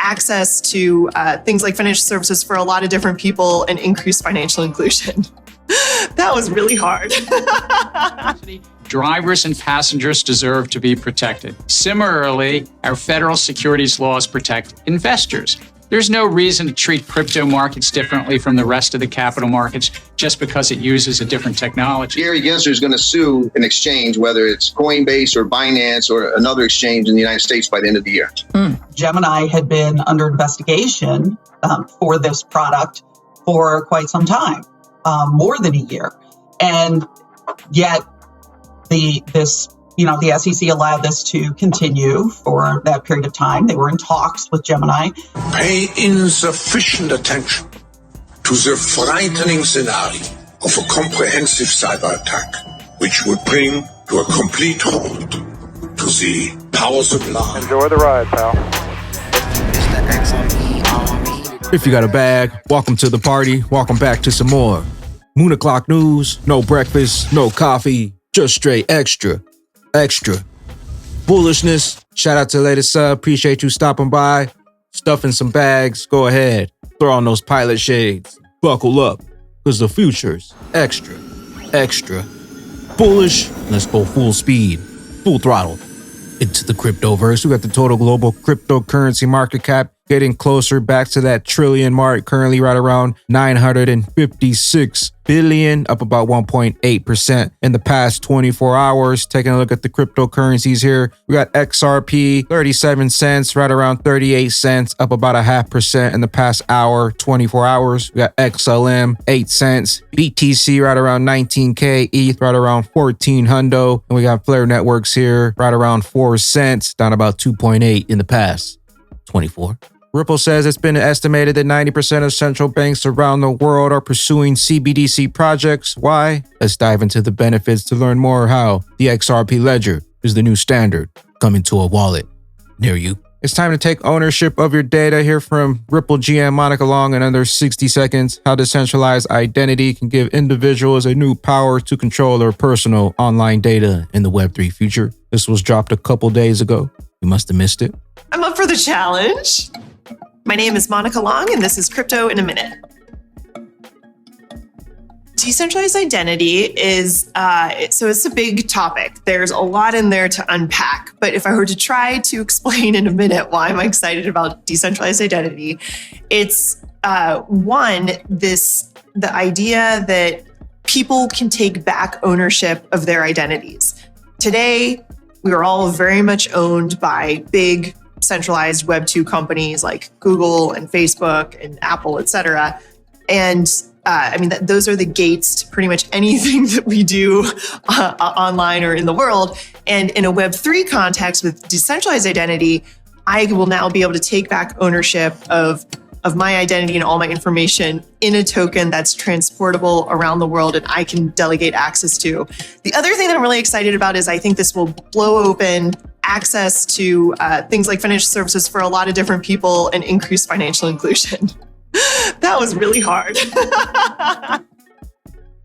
access to things like financial services for a lot of different people and increase financial inclusion. That was really hard. Drivers and passengers deserve to be protected. Similarly, our federal securities laws protect investors. There's no reason to treat crypto markets differently from the rest of the capital markets just because it uses a different technology. Gary Gensler is going to sue an exchange, whether it's Coinbase or Binance or another exchange in the United States by the end of the year. Gemini had been under investigation for this product for quite some time, more than a year. And yet the SEC allowed this to continue for that period of time. They were in talks with Gemini. Pay insufficient attention to the frightening scenario of a comprehensive cyber attack, which would bring to a complete halt to the power supply. Enjoy the ride, pal. If you got a bag, welcome to the party. Welcome back to some more Moon O'Clock News. No breakfast, no coffee, just straight extra. Bullishness. Shout out to the latest sub. Appreciate you stopping by. Stuffing some bags. Go ahead. Throw on those pilot shades. Buckle up. Because the future's extra. Bullish. Let's go full speed. Full throttle. Into the cryptoverse. We got the total global cryptocurrency market cap getting closer back to that trillion mark, currently right around 956 billion, up about 1.8% in the past 24 hours. Taking a look at the cryptocurrencies here, we got XRP 37 cents, right around 38 cents, up about 0.5% in the past hour, 24 hours. We got XLM 8 cents, BTC right around 19k, ETH right around 14 hundo, and we got Flare Networks here right around 4 cents, down about 2.8 in the past 24. Ripple says it's been estimated that 90% of central banks around the world are pursuing CBDC projects. Why? Let's dive into the benefits to learn more how the XRP ledger is the new standard coming to a wallet near you. It's time to take ownership of your data. Hear from Ripple GM Monica Long in under 60 seconds. How decentralized identity can give individuals a new power to control their personal online data in the Web3 future. This was dropped a couple days ago. You must have missed it. I'm up for the challenge. My name is Monica Long, and this is Crypto in a Minute. Decentralized identity is, so it's a big topic. There's a lot in there to unpack. But if I were to try to explain in a minute why I'm excited about decentralized identity, it's the idea that people can take back ownership of their identities. Today, we are all very much owned by big centralized Web 2 companies like Google and Facebook and Apple, et cetera. And those are the gates to pretty much anything that we do online or in the world. And in a Web 3 context with decentralized identity, I will now be able to take back ownership of my identity and all my information in a token that's transportable around the world and I can delegate access to. The other thing that I'm really excited about is I think this will blow open access to things like financial services for a lot of different people and increase financial inclusion. That was really hard.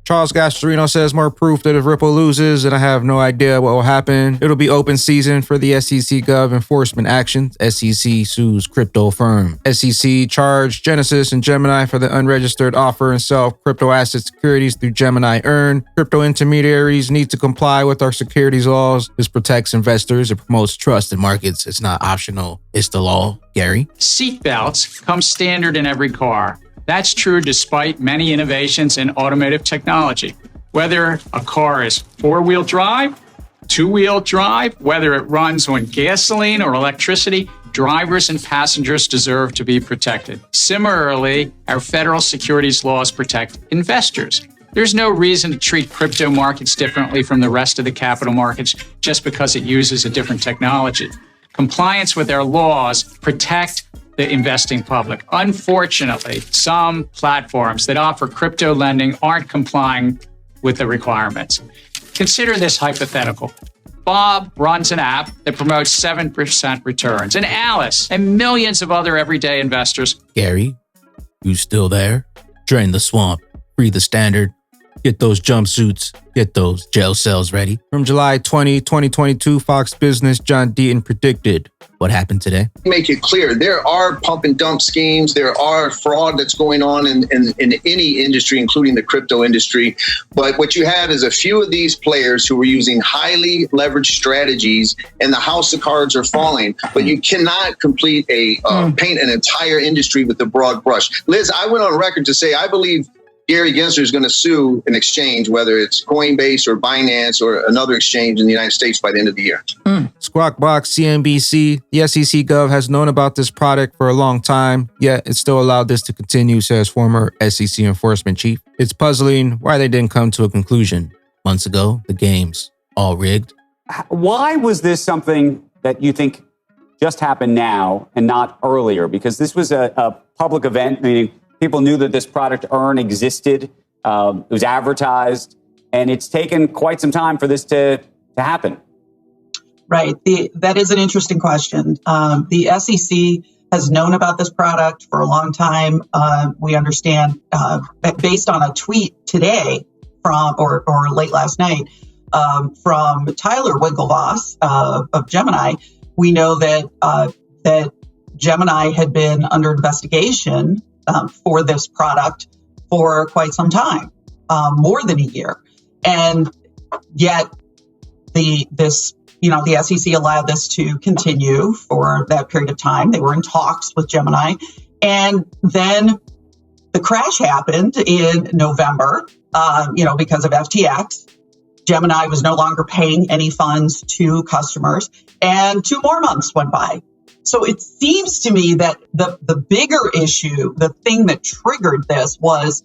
Charles Gastorino says more proof that if Ripple loses, and I have no idea what will happen. It'll be open season for the SEC Gov enforcement actions. SEC sues crypto firm. SEC charged Genesis and Gemini for the unregistered offer and sell of crypto asset securities through Gemini Earn. Crypto intermediaries need to comply with our securities laws. This protects investors. It promotes trust in markets. It's not optional. It's the law. Gary? Seatbelts come standard in every car. That's true despite many innovations in automotive technology. Whether a car is four-wheel drive, two-wheel drive, whether it runs on gasoline or electricity, drivers and passengers deserve to be protected. Similarly, our federal securities laws protect investors. There's no reason to treat crypto markets differently from the rest of the capital markets just because it uses a different technology. Compliance with our laws protect the investing public. Unfortunately, some platforms that offer crypto lending aren't complying with the requirements. Consider this hypothetical. Bob runs an app that promotes 7% returns, and Alice and millions of other everyday investors. Gary, you still there? Drain the swamp, free the standard, Get those jumpsuits, get those jail cells ready. From July 20, 2022, Fox Business John Deaton predicted what happened today. Make it clear, there are pump and dump schemes. There are fraud that's going on in any industry, including the crypto industry. But what you have is a few of these players who are using highly leveraged strategies, and the house of cards are falling. But you cannot paint an entire industry with a broad brush. Liz, I went on record to say I believe Gary Gensler is going to sue an exchange, whether it's Coinbase or Binance or another exchange in the United States by the end of the year. Squawkbox CNBC, the SEC Gov has known about this product for a long time, yet it still allowed this to continue, says former SEC enforcement chief. It's puzzling why they didn't come to a conclusion months ago. The game's all rigged. Why was this something that you think just happened now and not earlier? Because this was a public event, meaning people knew that this product existed. It was advertised, and it's taken quite some time for this to happen. Right. That is an interesting question. The SEC has known about this product for a long time. We understand, based on a tweet today or late last night from Tyler Winklevoss of Gemini, we know that Gemini had been under investigation for this product for quite some time, more than a year. And yet the SEC allowed this to continue for that period of time. They were in talks with Gemini. And then the crash happened in November, because of FTX. Gemini was no longer paying any funds to customers, and 2 more months went by. So it seems to me that the bigger issue, the thing that triggered this, was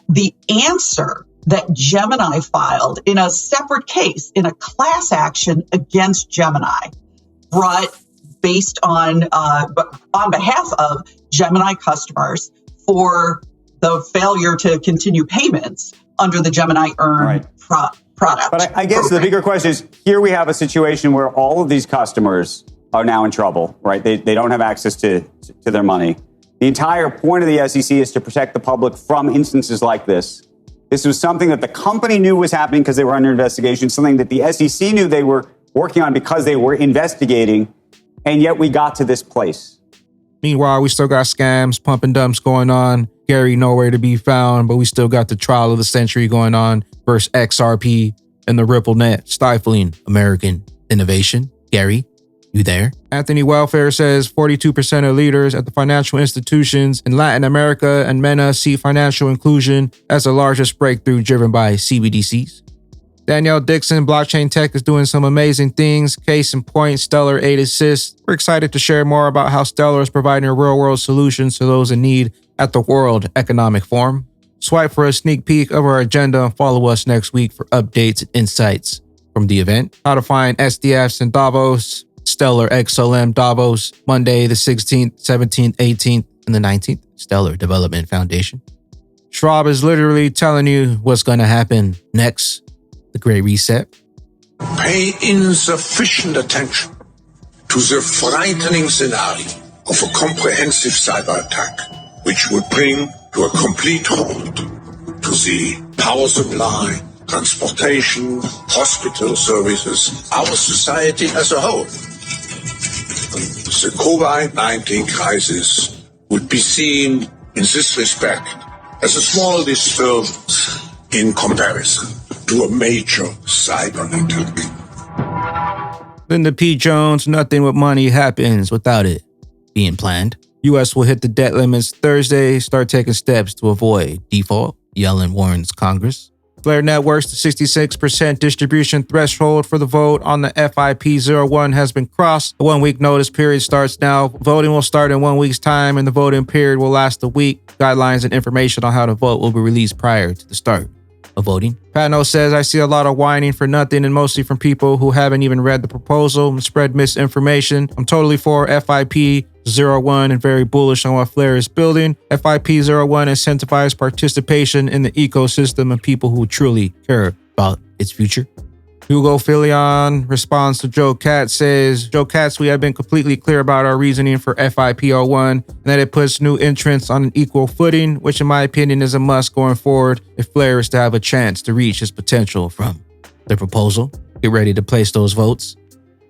the answer that Gemini filed in a separate case, in a class action against Gemini, brought based on behalf of Gemini customers for the failure to continue payments under the Gemini Earn product. But I guess the bigger question is, here we have a situation where all of these customers are now in trouble, right? They don't have access to their money. The entire point of the SEC is to protect the public from instances like this. This was something that the company knew was happening because they were under investigation, something that the SEC knew they were working on because they were investigating, and yet we got to this place. Meanwhile, we still got scams, pump and dumps going on. Gary nowhere to be found, but we still got the trial of the century going on versus XRP and the RippleNet stifling American innovation. Gary, you there? Anthony Welfare says 42% of leaders at the financial institutions in Latin America and MENA see financial inclusion as the largest breakthrough driven by CBDCs. Danielle Dixon, blockchain tech is doing some amazing things. Case in point, Stellar 8 Assist. We're excited to share more about how Stellar is providing real-world solutions to those in need at the World Economic Forum. Swipe for a sneak peek of our agenda and follow us next week for updates and insights from the event. How to find SDFs in Davos, Stellar Xlm Davos, Monday the 16th, 17th, 18th, and the 19th, Stellar Development Foundation. Schwab is literally telling you what's going to happen next. The Great Reset. Pay insufficient attention to the frightening scenario of a comprehensive cyber attack, which would bring to a complete halt to the power supply, transportation, hospital services, our society as a whole. The COVID-19 crisis would be seen in this respect as a small disturbance in comparison to a major cyber attack. Linda P. Jones, nothing with money happens without it being planned. U.S. will hit the debt limits Thursday, start taking steps to avoid default, Yellen warns Congress. Flare Networks, the 66% distribution threshold for the vote on the FIP01 has been crossed. The 1 week notice period starts now. Voting will start in 1 week's time and the voting period will last a week. Guidelines and information on how to vote will be released prior to the start of voting. Patno says, I see a lot of whining for nothing and mostly from people who haven't even read the proposal and spread misinformation. I'm totally for FIP01 and very bullish on what Flare is building. FIP01 incentivizes participation in the ecosystem and people who truly care about its future. Hugo Filion responds to Joe Katz, says, Joe Katz, we have been completely clear about our reasoning for FIPO1 and that it puts new entrants on an equal footing, which in my opinion is a must going forward if Flare is to have a chance to reach his potential from the proposal. Get ready to place those votes.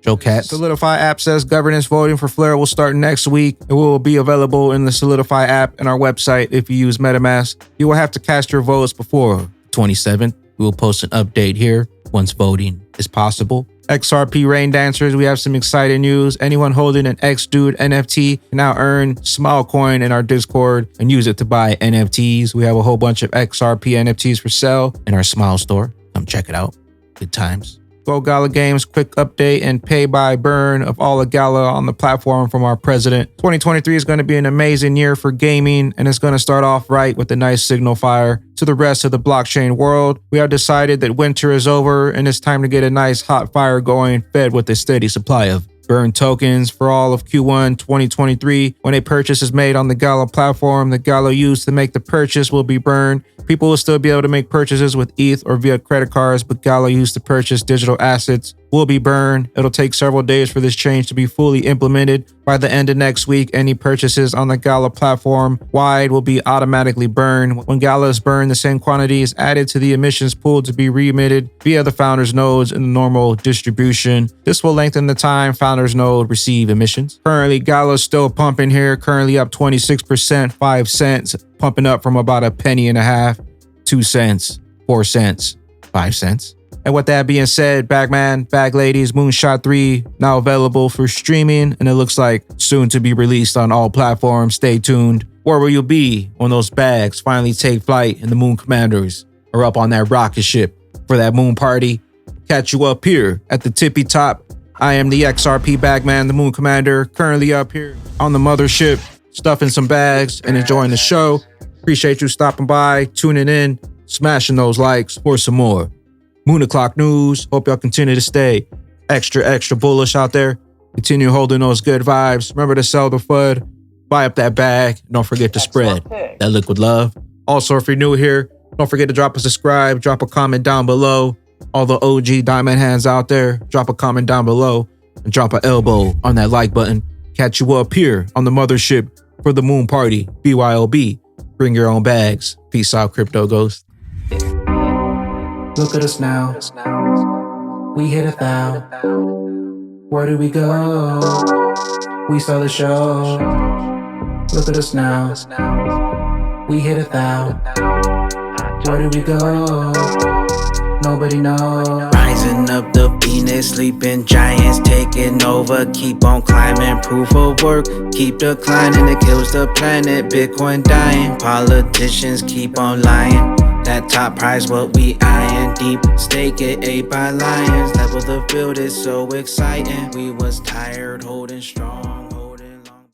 Joe Katz. Solidify app says governance voting for Flare will start next week. It will be available in the Solidify app and our website if you use MetaMask. You will have to cast your votes before 27th. We will post an update here once voting is possible. XRP Rain Dancers, we have some exciting news. Anyone holding an XDude NFT can now earn Smile Coin in our Discord and use it to buy NFTs. We have a whole bunch of XRP NFTs for sale in our Smile store. Come check it out. Good times. Go Gala Games, quick update and pay by burn of all the Gala on the platform from our president. 2023 is going to be an amazing year for gaming, and it's going to start off right with a nice signal fire to the rest of the blockchain world. We have decided that winter is over and it's time to get a nice hot fire going, fed with a steady supply of burn tokens for all of Q1 2023. When a purchase is made on the Gala platform, the Gala used to make the purchase will be burned. People will still be able to make purchases with ETH or via credit cards, but Gala used to purchase digital assets will be burned. It'll take several days for this change to be fully implemented. By the end of next week, any purchases on the Gala platform wide will be automatically burned. When Gala is burned, the same quantity is added to the emissions pool to be re-emitted via the founders nodes in the normal distribution. This will lengthen the time founders node receive emissions. Currently, Gala is still pumping here, currently up 26%, 5 cents, pumping up from about a penny and a half, 2 cents, 4 cents, 5 cents. And with that being said, Bagman, Bag Ladies, Moonshot 3 now available for streaming, and it looks like soon to be released on all platforms. Stay tuned. Where will you be when those bags finally take flight and the Moon Commanders are up on that rocket ship for that moon party? Catch you up here at the tippy top. I am the XRP Bagman, the Moon Commander, currently up here on the mothership, stuffing some bags and enjoying the show. Appreciate you stopping by, tuning in, smashing those likes for some more Moon O'Clock news. Hope y'all continue to stay extra bullish out there. Continue holding those good vibes. Remember to sell the FUD, buy up that bag. Don't forget to spread that liquid love. Also, if you're new here, don't forget to drop a subscribe, drop a comment down below. All the OG diamond hands out there, drop a comment down below and drop an elbow on that like button. Catch you up here on the mothership for the moon party. BYOB. Bring your own bags. Peace out, crypto ghost. Look at us now. We hit 1,000. Where do we go? We saw the show. Look at us now. We hit 1,000. Where do we go? Nobody knows. Rising up the Venus, sleeping giants taking over. Keep on climbing, proof of work. Keep declining, it kills the planet. Bitcoin dying, politicians keep on lying. That top prize, what we eyeing. Deep stake it, ate by lions. Level the field is so exciting. We was tired, holding strong.